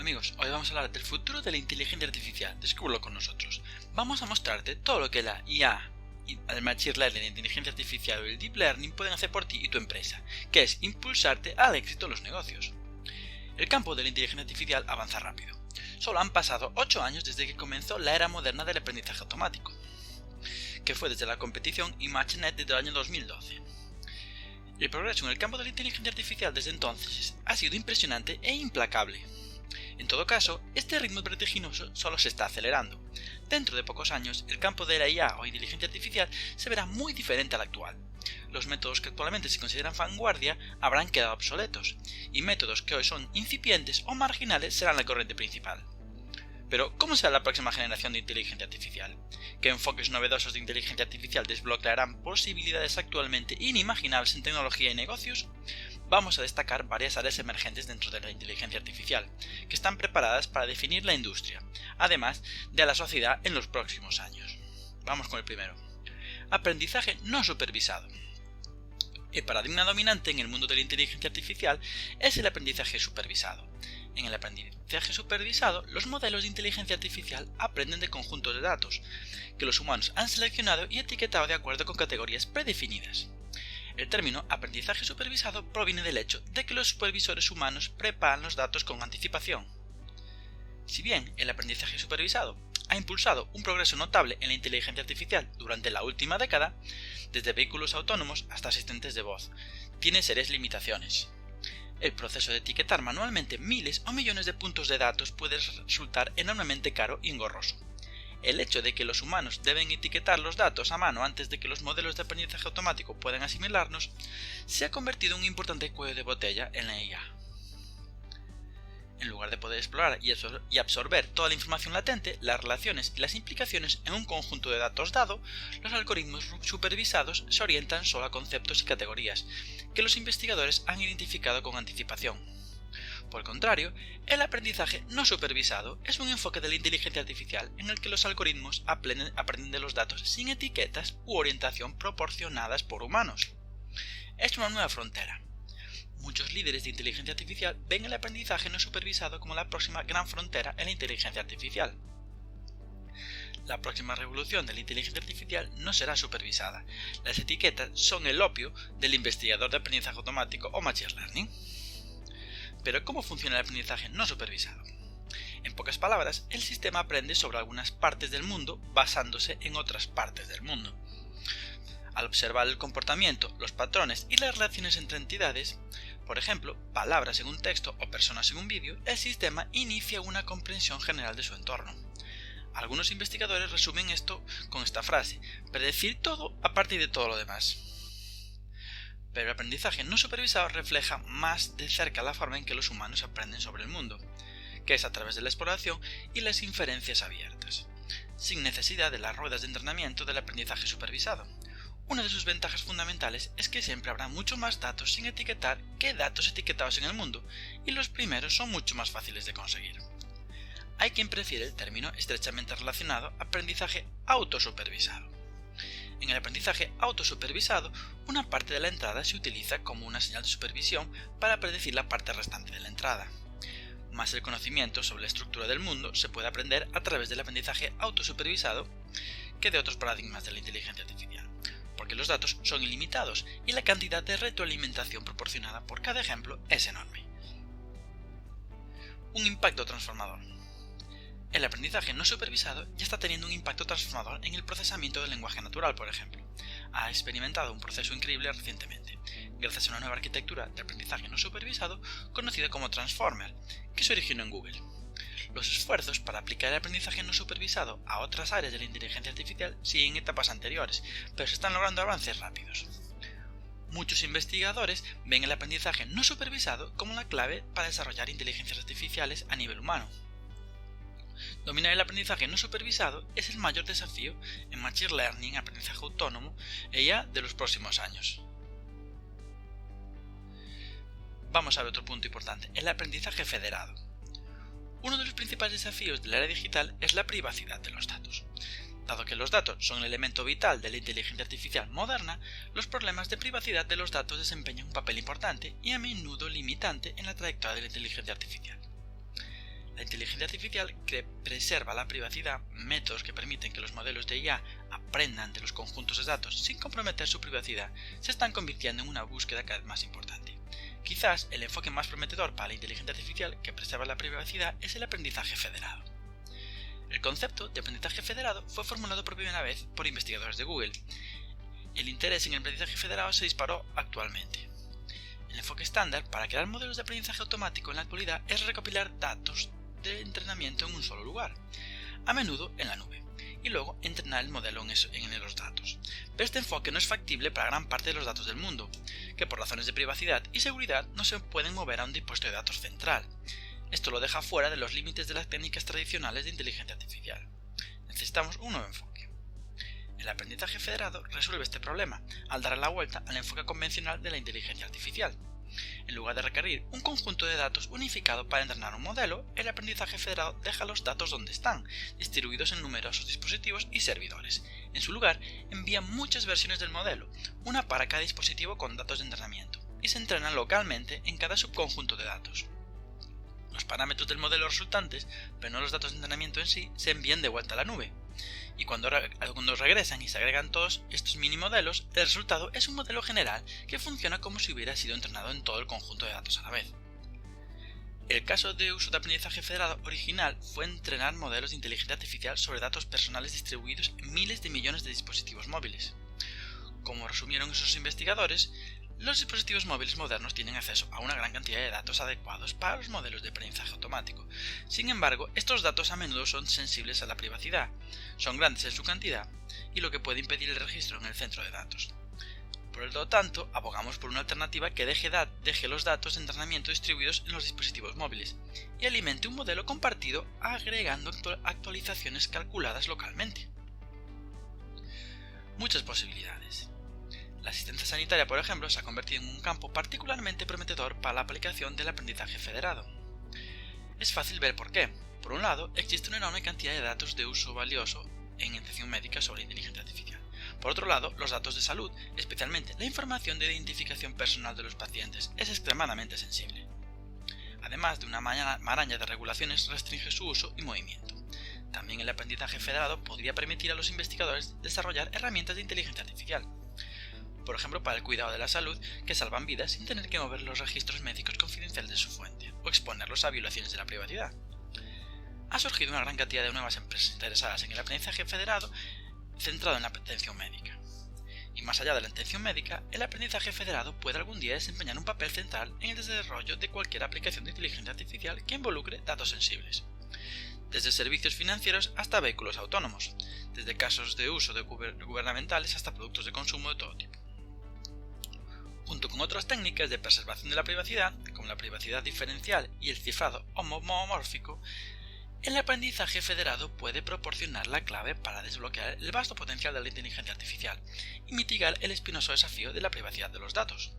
Amigos, hoy vamos a hablar del futuro de la inteligencia artificial. Descúbrelo con nosotros. Vamos a mostrarte todo lo que la IA, el Machine Learning, la inteligencia artificial o el Deep Learning pueden hacer por ti y tu empresa, que es impulsarte al éxito en los negocios. El campo de la inteligencia artificial avanza rápido. Solo han pasado 8 años desde que comenzó la era moderna del aprendizaje automático, que fue desde la competición ImageNet desde el año 2012. El progreso en el campo de la inteligencia artificial desde entonces ha sido impresionante e implacable. En todo caso, este ritmo vertiginoso solo se está acelerando. Dentro de pocos años, el campo de la IA o inteligencia artificial se verá muy diferente al actual. Los métodos que actualmente se consideran vanguardia habrán quedado obsoletos, y métodos que hoy son incipientes o marginales serán la corriente principal. Pero, ¿cómo será la próxima generación de inteligencia artificial? ¿Qué enfoques novedosos de inteligencia artificial desbloquearán posibilidades actualmente inimaginables en tecnología y negocios? Vamos a destacar varias áreas emergentes dentro de la inteligencia artificial, que están preparadas para definir la industria, además de la sociedad en los próximos años. Vamos con el primero. Aprendizaje no supervisado. El paradigma dominante en el mundo de la inteligencia artificial es el aprendizaje supervisado. En el aprendizaje supervisado, los modelos de inteligencia artificial aprenden de conjuntos de datos que los humanos han seleccionado y etiquetado de acuerdo con categorías predefinidas. El término aprendizaje supervisado proviene del hecho de que los supervisores humanos preparan los datos con anticipación. Si bien el aprendizaje supervisado ha impulsado un progreso notable en la inteligencia artificial durante la última década, desde vehículos autónomos hasta asistentes de voz, tiene serias limitaciones. El proceso de etiquetar manualmente miles o millones de puntos de datos puede resultar enormemente caro y engorroso. El hecho de que los humanos deben etiquetar los datos a mano antes de que los modelos de aprendizaje automático puedan asimilarlos, se ha convertido en un importante cuello de botella en la IA. En lugar de poder explorar y absorber toda la información latente, las relaciones y las implicaciones en un conjunto de datos dado, los algoritmos supervisados se orientan solo a conceptos y categorías que los investigadores han identificado con anticipación. Por el contrario, el aprendizaje no supervisado es un enfoque de la inteligencia artificial en el que los algoritmos aprenden de los datos sin etiquetas u orientación proporcionadas por humanos. Es una nueva frontera. Muchos líderes de inteligencia artificial ven el aprendizaje no supervisado como la próxima gran frontera en la inteligencia artificial. La próxima revolución de la inteligencia artificial no será supervisada. Las etiquetas son el opio del investigador de aprendizaje automático o Machine Learning. Pero ¿cómo funciona el aprendizaje no supervisado? En pocas palabras, el sistema aprende sobre algunas partes del mundo basándose en otras partes del mundo. Al observar el comportamiento, los patrones y las relaciones entre entidades, por ejemplo, palabras en un texto o personas en un vídeo, el sistema inicia una comprensión general de su entorno. Algunos investigadores resumen esto con esta frase: predecir todo a partir de todo lo demás. Pero el aprendizaje no supervisado refleja más de cerca la forma en que los humanos aprenden sobre el mundo, que es a través de la exploración y las inferencias abiertas, sin necesidad de las ruedas de entrenamiento del aprendizaje supervisado. Una de sus ventajas fundamentales es que siempre habrá mucho más datos sin etiquetar que datos etiquetados en el mundo, y los primeros son mucho más fáciles de conseguir. Hay quien prefiere el término estrechamente relacionado aprendizaje autosupervisado. En el aprendizaje autosupervisado, una parte de la entrada se utiliza como una señal de supervisión para predecir la parte restante de la entrada. Más el conocimiento sobre la estructura del mundo se puede aprender a través del aprendizaje autosupervisado que de otros paradigmas de la inteligencia artificial, porque los datos son ilimitados y la cantidad de retroalimentación proporcionada por cada ejemplo es enorme. Un impacto transformador. El aprendizaje no supervisado ya está teniendo un impacto transformador en el procesamiento del lenguaje natural, por ejemplo. Ha experimentado un proceso increíble recientemente, gracias a una nueva arquitectura de aprendizaje no supervisado conocida como Transformer, que se originó en Google. Los esfuerzos para aplicar el aprendizaje no supervisado a otras áreas de la inteligencia artificial siguen etapas anteriores, pero se están logrando avances rápidos. Muchos investigadores ven el aprendizaje no supervisado como la clave para desarrollar inteligencias artificiales a nivel humano. Dominar el aprendizaje no supervisado es el mayor desafío en Machine Learning, aprendizaje autónomo e IA de los próximos años. Vamos a ver otro punto importante, el aprendizaje federado. Uno de los principales desafíos de la era digital es la privacidad de los datos. Dado que los datos son el elemento vital de la inteligencia artificial moderna, los problemas de privacidad de los datos desempeñan un papel importante y a menudo limitante en la trayectoria de la inteligencia artificial. La inteligencia artificial que preserva la privacidad, métodos que permiten que los modelos de IA aprendan de los conjuntos de datos sin comprometer su privacidad, se están convirtiendo en una búsqueda cada vez más importante. Quizás el enfoque más prometedor para la inteligencia artificial que preserva la privacidad es el aprendizaje federado. El concepto de aprendizaje federado fue formulado por primera vez por investigadores de Google. El interés en el aprendizaje federado se disparó actualmente. El enfoque estándar para crear modelos de aprendizaje automático en la actualidad es recopilar datos de entrenamiento en un solo lugar, a menudo en la nube, y luego entrenar el modelo en los datos. Pero este enfoque no es factible para gran parte de los datos del mundo, que por razones de privacidad y seguridad no se pueden mover a un depósito de datos central. Esto lo deja fuera de los límites de las técnicas tradicionales de inteligencia artificial. Necesitamos un nuevo enfoque. El aprendizaje federado resuelve este problema al dar la vuelta al enfoque convencional de la inteligencia artificial. En lugar de requerir un conjunto de datos unificado para entrenar un modelo, el aprendizaje federado deja los datos donde están, distribuidos en numerosos dispositivos y servidores. En su lugar, envía muchas versiones del modelo, una para cada dispositivo con datos de entrenamiento, y se entrenan localmente en cada subconjunto de datos. Los parámetros del modelo resultantes, pero no los datos de entrenamiento en sí, se envían de vuelta a la nube. Y cuando regresan y se agregan todos estos mini modelos, el resultado es un modelo general que funciona como si hubiera sido entrenado en todo el conjunto de datos a la vez. El caso de uso de aprendizaje federado original fue entrenar modelos de inteligencia artificial sobre datos personales distribuidos en miles de millones de dispositivos móviles. Como resumieron esos investigadores, los dispositivos móviles modernos tienen acceso a una gran cantidad de datos adecuados para los modelos de aprendizaje automático. Sin embargo, estos datos a menudo son sensibles a la privacidad, son grandes en su cantidad y lo que puede impedir el registro en el centro de datos. Por lo tanto, abogamos por una alternativa que deje los datos de entrenamiento distribuidos en los dispositivos móviles y alimente un modelo compartido agregando actualizaciones calculadas localmente. Muchas posibilidades. La asistencia sanitaria, por ejemplo, se ha convertido en un campo particularmente prometedor para la aplicación del aprendizaje federado. Es fácil ver por qué. Por un lado, existe una enorme cantidad de datos de uso valioso en atención médica sobre inteligencia artificial. Por otro lado, los datos de salud, especialmente la información de identificación personal de los pacientes, es extremadamente sensible. Además de una maraña de regulaciones, restringe su uso y movimiento. También el aprendizaje federado podría permitir a los investigadores desarrollar herramientas de inteligencia artificial, por ejemplo para el cuidado de la salud, que salvan vidas sin tener que mover los registros médicos confidenciales de su fuente, o exponerlos a violaciones de la privacidad. Ha surgido una gran cantidad de nuevas empresas interesadas en el aprendizaje federado centrado en la atención médica. Y más allá de la atención médica, el aprendizaje federado puede algún día desempeñar un papel central en el desarrollo de cualquier aplicación de inteligencia artificial que involucre datos sensibles. Desde servicios financieros hasta vehículos autónomos, desde casos de uso gubernamentales hasta productos de consumo de todo tipo. Junto con otras técnicas de preservación de la privacidad, como la privacidad diferencial y el cifrado homomórfico, el aprendizaje federado puede proporcionar la clave para desbloquear el vasto potencial de la inteligencia artificial y mitigar el espinoso desafío de la privacidad de los datos.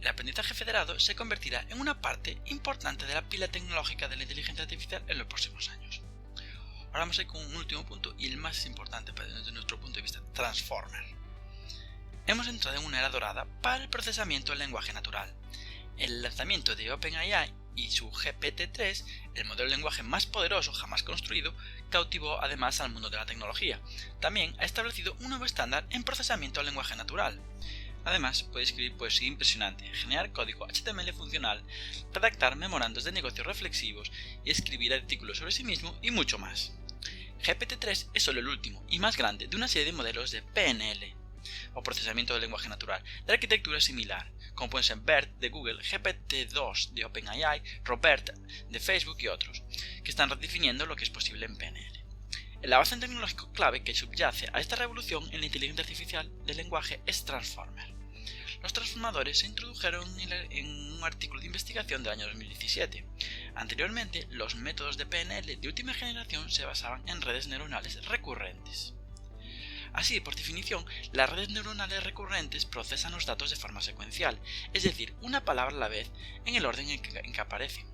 El aprendizaje federado se convertirá en una parte importante de la pila tecnológica de la inteligencia artificial en los próximos años. Ahora vamos a ir con un último punto y el más importante desde nuestro punto de vista, Transformer. Hemos entrado en una era dorada para el procesamiento del lenguaje natural. El lanzamiento de OpenAI y su GPT-3, el modelo de lenguaje más poderoso jamás construido, cautivó además al mundo de la tecnología. También ha establecido un nuevo estándar en procesamiento del lenguaje natural. Además, puede escribir poesía impresionante, generar código HTML funcional, redactar memorandos de negocios reflexivos y escribir artículos sobre sí mismo y mucho más. GPT-3 es solo el último y más grande de una serie de modelos de PNL, o procesamiento del lenguaje natural, de arquitectura similar, como pueden ser BERT de Google, GPT-2 de OpenAI, Robert de Facebook y otros, que están redefiniendo lo que es posible en PNL. El avance tecnológico clave que subyace a esta revolución en la inteligencia artificial del lenguaje es Transformer. Los transformadores se introdujeron en un artículo de investigación del año 2017. Anteriormente, los métodos de PNL de última generación se basaban en redes neuronales recurrentes. Así, por definición, las redes neuronales recurrentes procesan los datos de forma secuencial, es decir, una palabra a la vez en el orden en que aparece.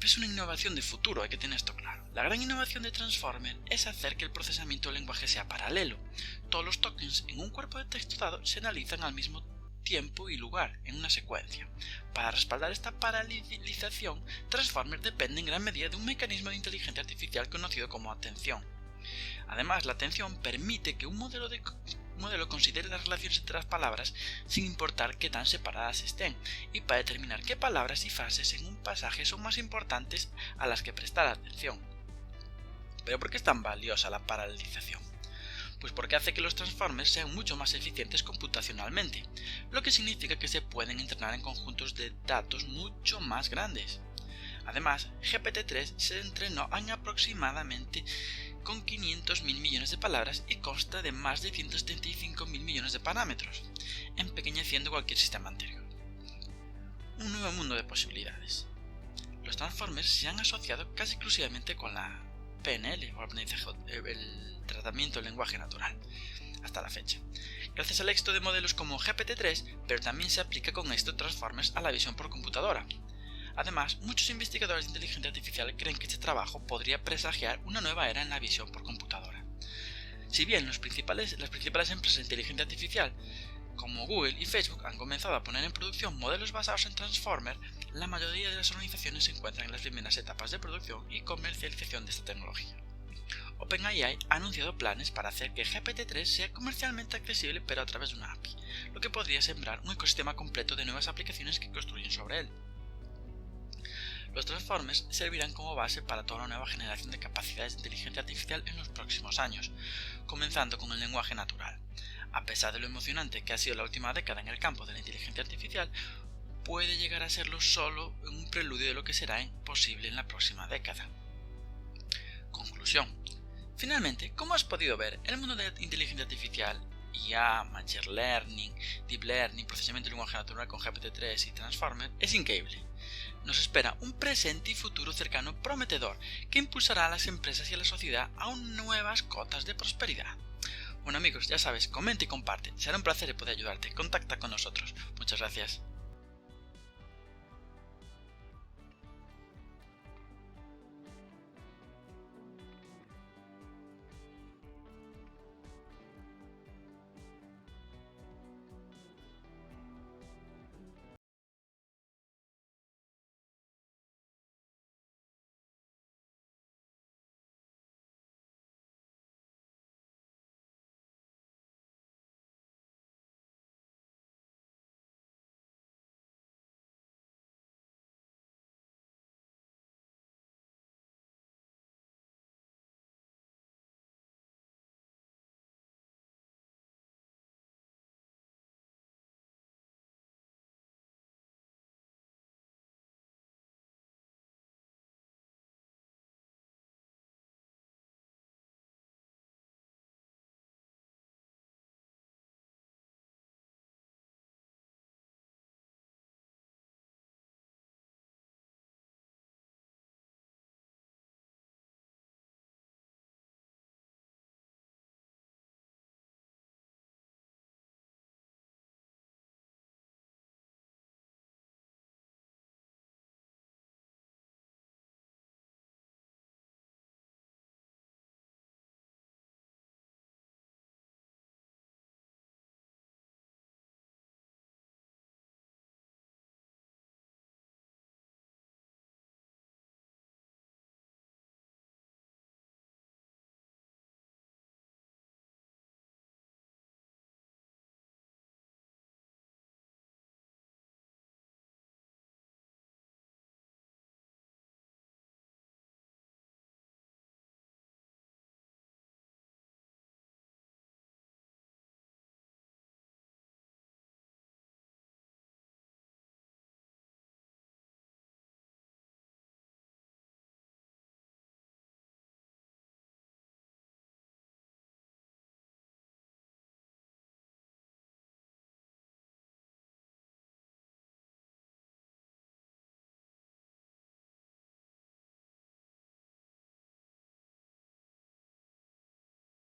Es una innovación de futuro, hay que tener esto claro. La gran innovación de Transformer es hacer que el procesamiento del lenguaje sea paralelo. Todos los tokens en un cuerpo de texto dado se analizan al mismo tiempo y lugar en una secuencia. Para respaldar esta paralelización, Transformers depende en gran medida de un mecanismo de inteligencia artificial conocido como atención. Además, la atención permite que un modelo considere las relaciones entre las palabras sin importar qué tan separadas estén, y para determinar qué palabras y frases en un pasaje son más importantes a las que prestar atención. ¿Pero por qué es tan valiosa la paralelización? Pues porque hace que los transformers sean mucho más eficientes computacionalmente, lo que significa que se pueden entrenar en conjuntos de datos mucho más grandes. Además, GPT-3 se entrenó en aproximadamente con 500.000 millones de palabras y consta de más de 175.000 millones de parámetros, empequeñeciendo cualquier sistema anterior. Un nuevo mundo de posibilidades. Los transformers se han asociado casi exclusivamente con la PNL, o el tratamiento del lenguaje natural, hasta la fecha, gracias al éxito de modelos como GPT-3, pero también se aplica con esto Transformers a la visión por computadora. Además, muchos investigadores de inteligencia artificial creen que este trabajo podría presagiar una nueva era en la visión por computadora. Si bien las principales empresas de inteligencia artificial, como Google y Facebook, han comenzado a poner en producción modelos basados en Transformers, la mayoría de las organizaciones se encuentran en las primeras etapas de producción y comercialización de esta tecnología. OpenAI ha anunciado planes para hacer que GPT-3 sea comercialmente accesible pero a través de una API, lo que podría sembrar un ecosistema completo de nuevas aplicaciones que construyen sobre él. Los Transformers servirán como base para toda una nueva generación de capacidades de inteligencia artificial en los próximos años, comenzando con el lenguaje natural. A pesar de lo emocionante que ha sido la última década en el campo de la inteligencia artificial, puede llegar a serlo solo un preludio de lo que será posible en la próxima década. Conclusión. Finalmente, como has podido ver, el mundo de la inteligencia artificial, IA, Machine Learning, Deep Learning, procesamiento de lenguaje natural con GPT-3 y Transformers es increíble. Nos espera un presente y futuro cercano prometedor que impulsará a las empresas y a la sociedad a nuevas cotas de prosperidad. Bueno amigos, ya sabes, comenta y comparte. Será un placer poder ayudarte. Contacta con nosotros. Muchas gracias.